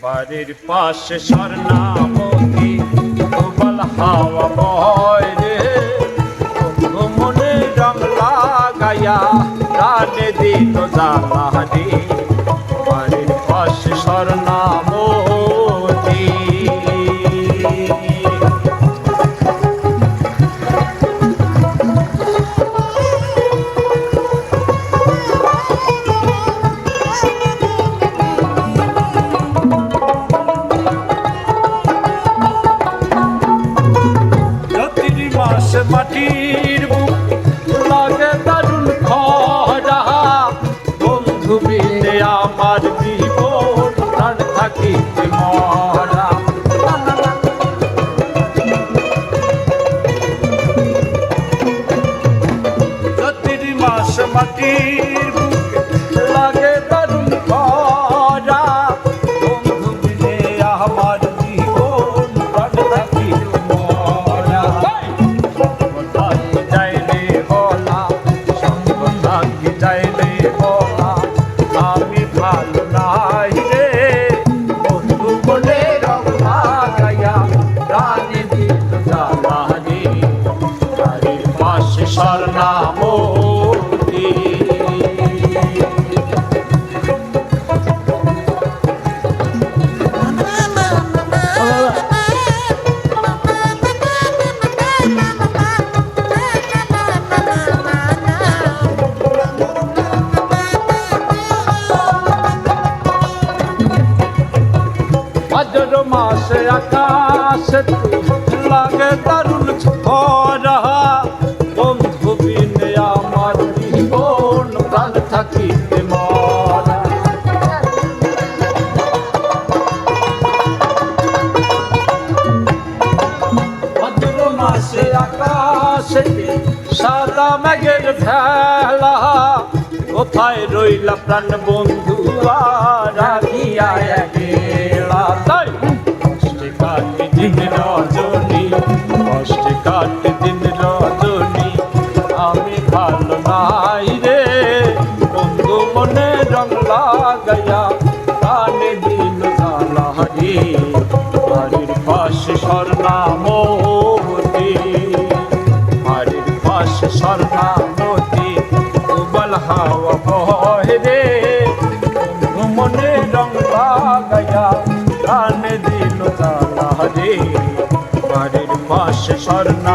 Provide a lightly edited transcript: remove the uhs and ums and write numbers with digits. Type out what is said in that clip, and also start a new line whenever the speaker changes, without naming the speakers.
বাড়ির পাশে স্বর্ণামতি উবাল হাওয়া বয় রে, বন্ধু মনে রং লাগাইয়া প্রাণে দিল জ্বালা রে। বাড়ির পাশে স্বর্ণামতি। মাটির বুক লাগে দারুণ খরা, বন্ধু বিনে আমার জীবন প্রাণ থাকিতে মরা। প্রতির মাস মাটির বুক লাগে দারুণ খরা, বন্ধু বিনে আমার জীবন প্রাণ থাকিতে মরা। আমি ভালো নাই রে, বন্ধু বলে রং লাগাইয়া প্রাণে দিল জ্বালা রে। বাড়ির পাশে স্বর্ণামতি। ভাদ্র মাসে আকাশে লাগে দারুণ খরা, বন্ধু বিনে আমার জীবন প্রাণ থাকিতে মরা। ভাদ্র মাসে আকাশে সাদা মেঘের ভেলা, কোথায় রইলা প্রাণ বন্ধু রাখিয়া একলা। তাই কষ্টে কাটে দিন রজনী, কষ্টে কাটে দিন রজনী, আমি ভালো নাই রে, বন্ধু মনে রং লাগাইয়া প্রাণে দিল জ্বালা রে। বাড়ির পাশে স্বর্ণামতি, বাড়ির পাশে স্বর্ণামতি উবাল হাওয়া বয় রে, বন্ধু মনে রং লাগাইয়া প্রাণে দিল জ্বালা রে। বাড়ির পাশে স্বর্ণা